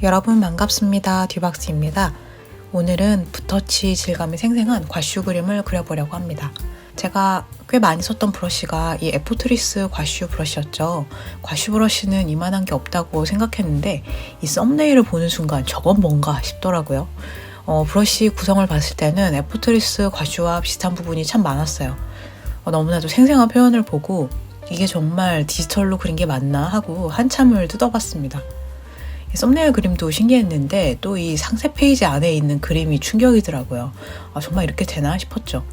여러분 반갑습니다. 듀박스입니다. 오늘은 붓터치 질감이 생생한 과슈 그림을 그려보려고 합니다. 제가 꽤 많이 썼던 브러쉬가 이 에포트리스 과슈 브러쉬였죠. 과슈 브러쉬는 이만한 게 없다고 생각했는데 이 썸네일을 보는 순간 저건 뭔가 싶더라고요. 브러쉬 구성을 봤을 때는 에포트리스 과슈와 비슷한 부분이 참 많았어요. 너무나도 생생한 표현을 보고 이게 정말 디지털로 그린 게 맞나 하고 한참을 뜯어봤습니다. 썸네일 그림도 신기했는데 또 이 상세 페이지 안에 있는 그림이 충격이더라고요. 정말 이렇게 되나 싶었죠.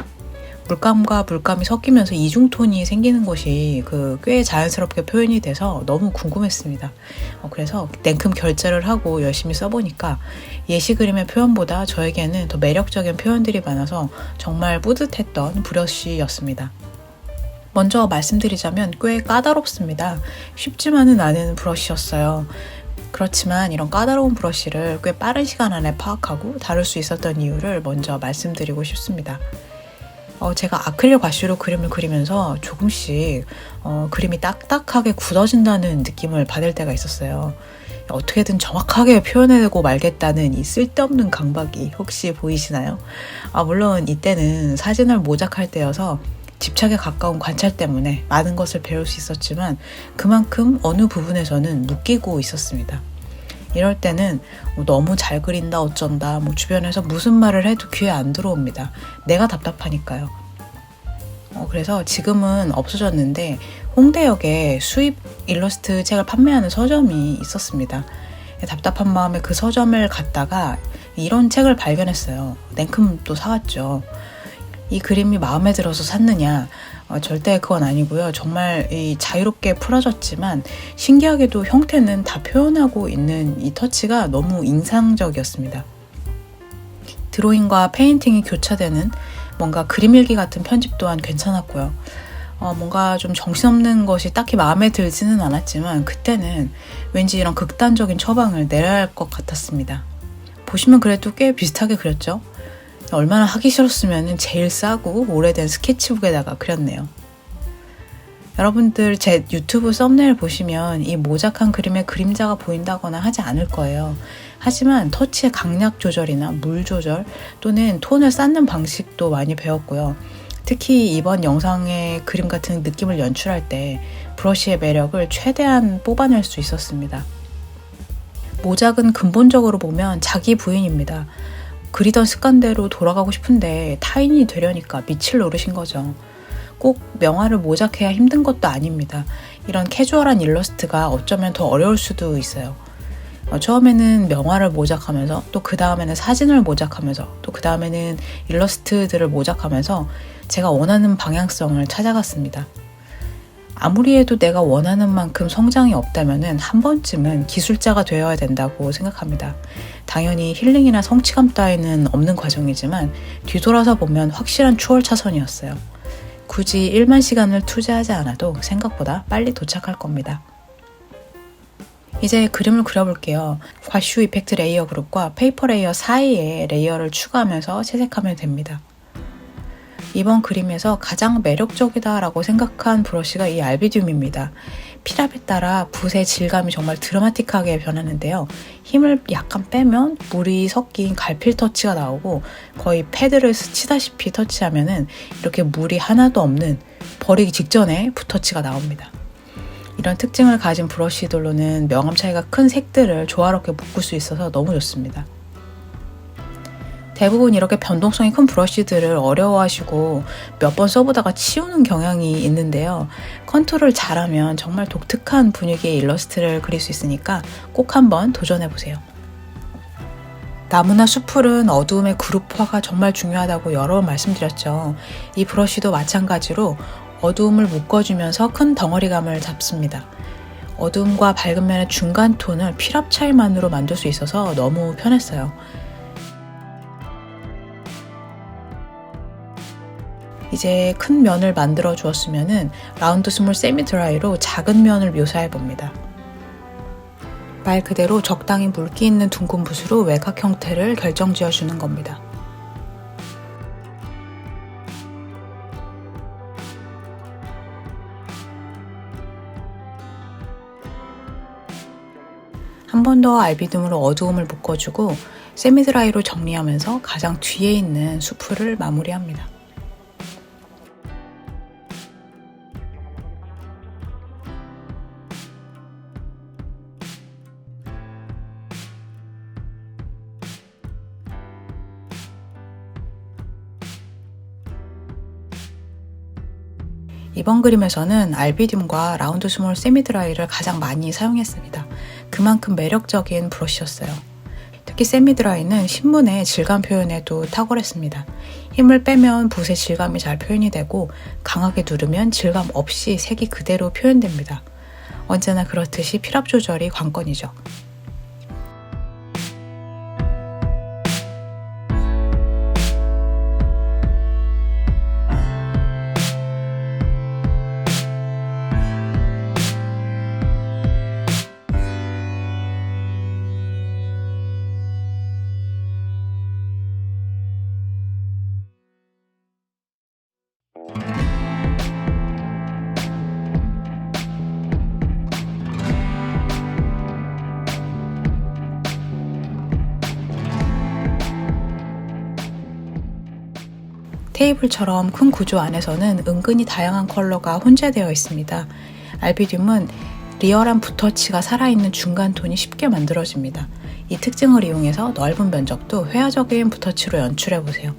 물감과 물감이 섞이면서 이중톤이 생기는 것이 꽤 자연스럽게 표현이 돼서 너무 궁금했습니다. 그래서 냉큼 결제를 하고 열심히 써보니까 예시 그림의 표현보다 저에게는 더 매력적인 표현들이 많아서 정말 뿌듯했던 브러쉬였습니다. 먼저 말씀드리자면 꽤 까다롭습니다. 쉽지만은 않은 브러쉬였어요. 그렇지만 이런 까다로운 브러쉬를 꽤 빠른 시간 안에 파악하고 다룰 수 있었던 이유를 먼저 말씀드리고 싶습니다. 제가 아크릴 과슈로 그림을 그리면서 조금씩 그림이 딱딱하게 굳어진다는 느낌을 받을 때가 있었어요. 어떻게든 정확하게 표현해내고 말겠다는 이 쓸데없는 강박이 혹시 보이시나요? 물론 이때는 사진을 모작할 때여서 집착에 가까운 관찰 때문에 많은 것을 배울 수 있었지만 그만큼 어느 부분에서는 묶이고 있었습니다. 이럴 때는 너무 잘 그린다 어쩐다 주변에서 무슨 말을 해도 귀에 안 들어옵니다. 내가 답답하니까요. 그래서 지금은 없어졌는데 홍대역에 수입 일러스트 책을 판매하는 서점이 있었습니다. 답답한 마음에 그 서점을 갔다가 이런 책을 발견했어요. 냉큼 또 사왔죠. 이 그림이 마음에 들어서 샀느냐? 절대 그건 아니고요. 정말 자유롭게 풀어졌지만 신기하게도 형태는 다 표현하고 있는 이 터치가 너무 인상적이었습니다. 드로잉과 페인팅이 교차되는 뭔가 그림일기 같은 편집 또한 괜찮았고요. 뭔가 좀 정신없는 것이 딱히 마음에 들지는 않았지만 그때는 왠지 이런 극단적인 처방을 내려야 할 것 같았습니다. 보시면 그래도 꽤 비슷하게 그렸죠? 얼마나 하기 싫었으면 제일 싸고 오래된 스케치북에다가 그렸네요. 여러분들 제 유튜브 썸네일 보시면 이 모작한 그림에 그림자가 보인다거나 하지 않을 거예요. 하지만 터치의 강약 조절이나 물 조절 또는 톤을 쌓는 방식도 많이 배웠고요. 특히 이번 영상의 그림 같은 느낌을 연출할 때 브러쉬의 매력을 최대한 뽑아낼 수 있었습니다. 모작은 근본적으로 보면 자기 부인입니다. 그리던 습관대로 돌아가고 싶은데 타인이 되려니까 밑을 노르신 거죠. 꼭 명화를 모작해야 힘든 것도 아닙니다. 이런 캐주얼한 일러스트가 어쩌면 더 어려울 수도 있어요. 처음에는 명화를 모작하면서 또 그 다음에는 사진을 모작하면서 또 그 다음에는 일러스트들을 모작하면서 제가 원하는 방향성을 찾아갔습니다. 아무리 해도 내가 원하는 만큼 성장이 없다면 한 번쯤은 기술자가 되어야 된다고 생각합니다. 당연히 힐링이나 성취감 따위는 없는 과정이지만 뒤돌아서 보면 확실한 추월 차선이었어요. 굳이 1만 시간을 투자하지 않아도 생각보다 빨리 도착할 겁니다. 이제 그림을 그려볼게요. 과슈 이펙트 레이어 그룹과 페이퍼 레이어 사이에 레이어를 추가하면서 채색하면 됩니다. 이번 그림에서 가장 매력적이다라고 생각한 브러쉬가 이 알비듐입니다. 필압에 따라 붓의 질감이 정말 드라마틱하게 변하는데요. 힘을 약간 빼면 물이 섞인 갈필 터치가 나오고 거의 패드를 스치다시피 터치하면은 이렇게 물이 하나도 없는 버리기 직전에 붓 터치가 나옵니다. 이런 특징을 가진 브러쉬들로는 명암 차이가 큰 색들을 조화롭게 묶을 수 있어서 너무 좋습니다. 대부분 이렇게 변동성이 큰 브러쉬들을 어려워하시고 몇 번 써보다가 치우는 경향이 있는데요. 컨트롤 잘하면 정말 독특한 분위기의 일러스트를 그릴 수 있으니까 꼭 한번 도전해보세요. 나무나 숲풀은 어두움의 그룹화가 정말 중요하다고 여러 번 말씀드렸죠. 이 브러쉬도 마찬가지로 어두움을 묶어주면서 큰 덩어리감을 잡습니다. 어두움과 밝은 면의 중간 톤을 필압 차이만으로 만들 수 있어서 너무 편했어요. 이제 큰 면을 만들어 주었으면 라운드 스몰 세미 드라이로 작은 면을 묘사해 봅니다. 말 그대로 적당히 물기 있는 둥근 붓으로 외곽 형태를 결정지어 주는 겁니다. 한 번 더 알비둠으로 어두움을 묶어주고 세미드라이로 정리하면서 가장 뒤에 있는 수프를 마무리합니다. 이번 그림에서는 알비듐과 라운드 스몰 세미드라이를 가장 많이 사용했습니다. 그만큼 매력적인 브러쉬였어요. 특히 세미드라이는 신문의 질감 표현에도 탁월했습니다. 힘을 빼면 붓의 질감이 잘 표현이 되고 강하게 누르면 질감 없이 색이 그대로 표현됩니다. 언제나 그렇듯이 필압 조절이 관건이죠. 테이블처럼 큰 구조 안에서는 은근히 다양한 컬러가 혼재되어 있습니다. 알비듐은 리얼한 붓터치가 살아있는 중간 톤이 쉽게 만들어집니다. 이 특징을 이용해서 넓은 면적도 회화적인 붓터치로 연출해보세요.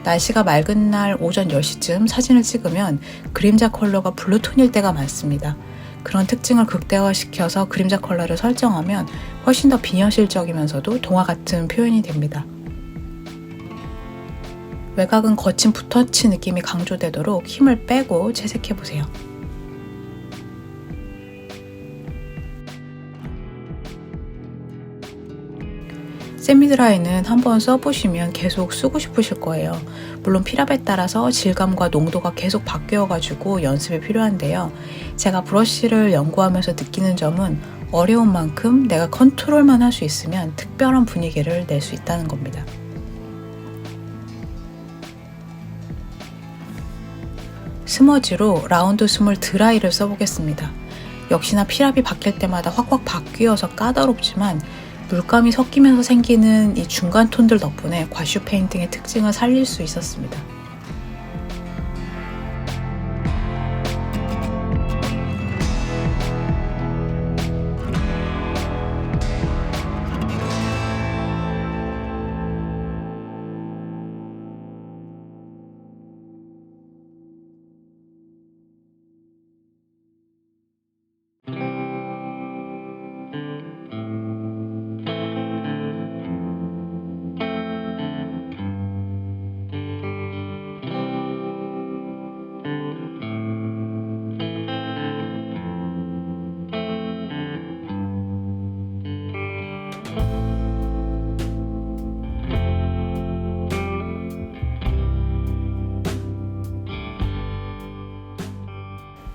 날씨가 맑은 날 오전 10시쯤 사진을 찍으면 그림자 컬러가 블루톤일 때가 많습니다. 그런 특징을 극대화시켜서 그림자 컬러를 설정하면 훨씬 더 비현실적이면서도 동화 같은 표현이 됩니다. 외곽은 거친 붓터치 느낌이 강조되도록 힘을 빼고 채색해보세요. 세미드라이는 한번 써보시면 계속 쓰고 싶으실 거예요. 물론 필압에 따라서 질감과 농도가 계속 바뀌어가지고 연습이 필요한데요. 제가 브러쉬를 연구하면서 느끼는 점은 어려운 만큼 내가 컨트롤만 할 수 있으면 특별한 분위기를 낼 수 있다는 겁니다. 스머지로 라운드 스몰 드라이를 써보겠습니다. 역시나 필압이 바뀔 때마다 확확 바뀌어서 까다롭지만 물감이 섞이면서 생기는 이 중간 톤들 덕분에 과슈 페인팅의 특징을 살릴 수 있었습니다.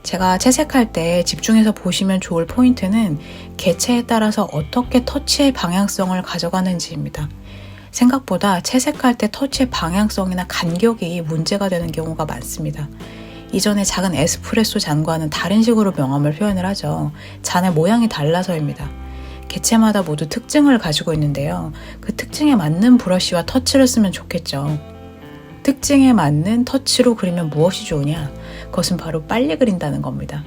제가 채색할 때 집중해서 보시면 좋을 포인트는 개체에 따라서 어떻게 터치의 방향성을 가져가는지입니다. 생각보다 채색할 때 터치의 방향성이나 간격이 문제가 되는 경우가 많습니다. 이전에 작은 에스프레소 잔과는 다른 식으로 명암을 표현을 하죠. 잔의 모양이 달라서입니다. 개체마다 모두 특징을 가지고 있는데요. 그 특징에 맞는 브러쉬와 터치를 쓰면 좋겠죠. 특징에 맞는 터치로 그리면 무엇이 좋으냐? 그것은 바로 빨리 그린다는 겁니다.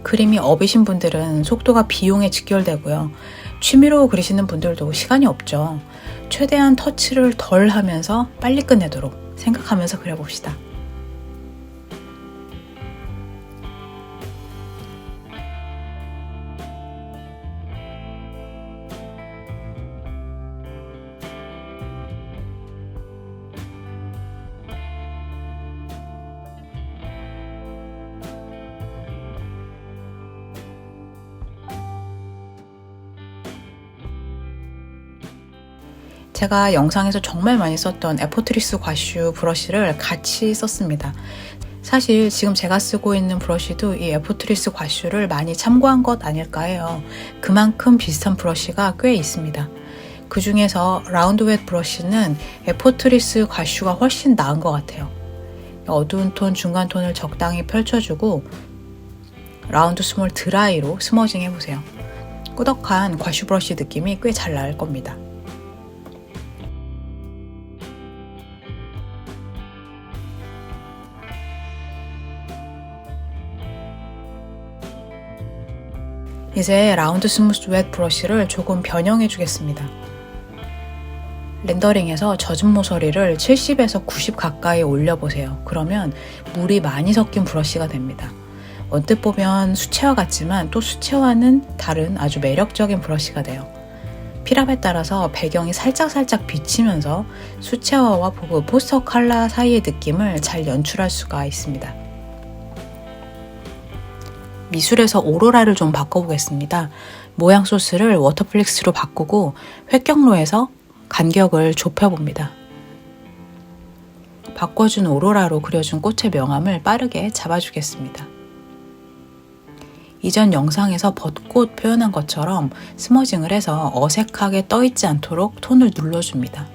그림이 업이신 분들은 속도가 비용에 직결되고요. 취미로 그리시는 분들도 시간이 없죠. 최대한 터치를 덜 하면서 빨리 끝내도록 생각하면서 그려봅시다. 제가 영상에서 정말 많이 썼던 에포트리스 과슈 브러쉬를 같이 썼습니다. 사실 지금 제가 쓰고 있는 브러쉬도 이 에포트리스 과슈를 많이 참고한 것 아닐까 해요. 그만큼 비슷한 브러쉬가 꽤 있습니다. 그 중에서 라운드 웻 브러쉬는 에포트리스 과슈가 훨씬 나은 것 같아요. 어두운 톤, 중간 톤을 적당히 펼쳐주고 라운드 스몰 드라이로 스머징 해보세요. 꾸덕한 과슈 브러쉬 느낌이 꽤 잘 날 겁니다. 이제 라운드 스무스 웻 브러쉬를 조금 변형해 주겠습니다. 렌더링에서 젖은 모서리를 70에서 90 가까이 올려보세요. 그러면 물이 많이 섞인 브러쉬가 됩니다. 언뜻 보면 수채화 같지만 또 수채화는 다른 아주 매력적인 브러쉬가 돼요. 필압에 따라서 배경이 살짝 비치면서 수채화와 포스터 컬러 사이의 느낌을 잘 연출할 수가 있습니다. 미술에서 오로라를 좀 바꿔보겠습니다. 모양 소스를 워터플릭스로 바꾸고 획경로에서 간격을 좁혀봅니다. 바꿔준 오로라로 그려준 꽃의 명암을 빠르게 잡아주겠습니다. 이전 영상에서 벚꽃 표현한 것처럼 스머징을 해서 어색하게 떠있지 않도록 톤을 눌러줍니다.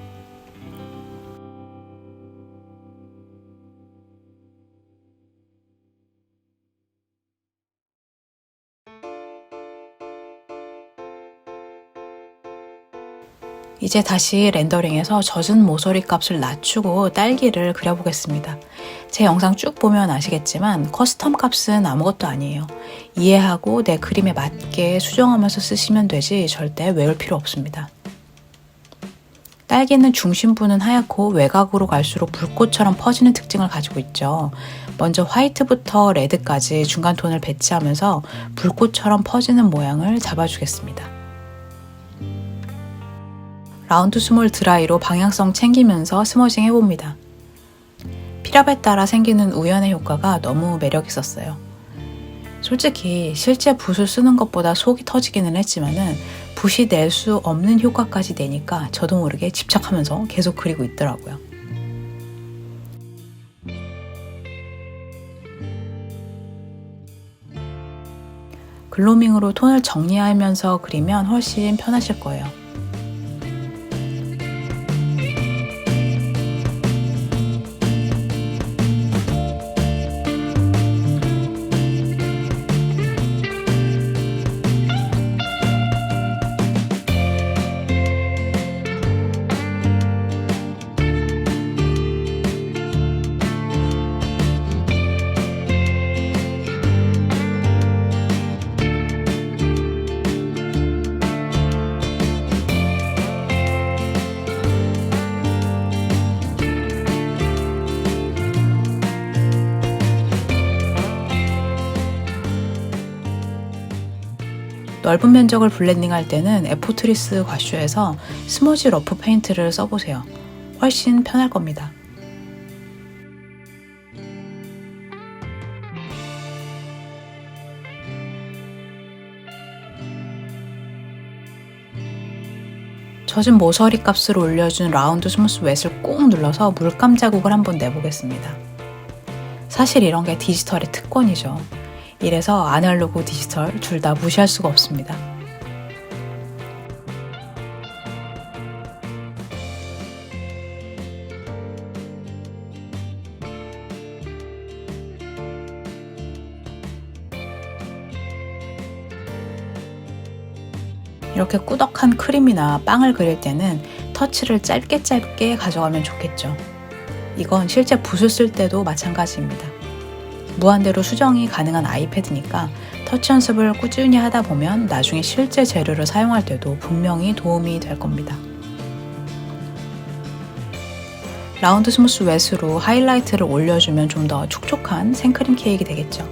이제 다시 렌더링에서 젖은 모서리 값을 낮추고 딸기를 그려보겠습니다. 제 영상 쭉 보면 아시겠지만 커스텀 값은 아무것도 아니에요. 이해하고 내 그림에 맞게 수정하면서 쓰시면 되지 절대 외울 필요 없습니다. 딸기는 중심부는 하얗고 외곽으로 갈수록 불꽃처럼 퍼지는 특징을 가지고 있죠. 먼저 화이트부터 레드까지 중간 톤을 배치하면서 불꽃처럼 퍼지는 모양을 잡아주겠습니다. 라운드 스몰 드라이로 방향성 챙기면서 스머징 해봅니다. 필압에 따라 생기는 우연의 효과가 너무 매력 있었어요. 솔직히 실제 붓을 쓰는 것보다 속이 터지기는 했지만은 붓이 낼 수 없는 효과까지 내니까 저도 모르게 집착하면서 계속 그리고 있더라고요. 글로밍으로 톤을 정리하면서 그리면 훨씬 편하실 거예요. 넓은 면적을 블렌딩할 때는 에포트리스 과슈에서 스머지 러프 페인트를 써보세요. 훨씬 편할 겁니다. 젖은 모서리 값을 올려준 라운드 스무스 웻을 꾹 눌러서 물감 자국을 한번 내보겠습니다. 사실 이런 게 디지털의 특권이죠. 이래서 아날로그, 디지털 둘 다 무시할 수가 없습니다. 이렇게 꾸덕한 크림이나 빵을 그릴 때는 터치를 짧게 가져가면 좋겠죠. 이건 실제 붓을 쓸 때도 마찬가지입니다. 무한대로 수정이 가능한 아이패드니까 터치 연습을 꾸준히 하다 보면 나중에 실제 재료를 사용할 때도 분명히 도움이 될 겁니다. 라운드 스무스 웻으로 하이라이트를 올려주면 좀 더 촉촉한 생크림 케이크 되겠죠.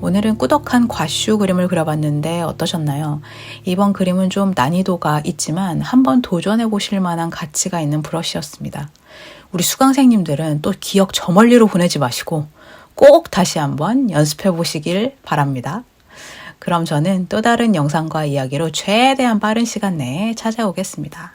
오늘은 꾸덕한 과슈 그림을 그려봤는데 어떠셨나요? 이번 그림은 좀 난이도가 있지만 한번 도전해 보실 만한 가치가 있는 브러쉬였습니다. 우리 수강생님들은 또 기억 저 멀리로 보내지 마시고 꼭 다시 한번 연습해 보시길 바랍니다. 그럼 저는 또 다른 영상과 이야기로 최대한 빠른 시간 내에 찾아오겠습니다.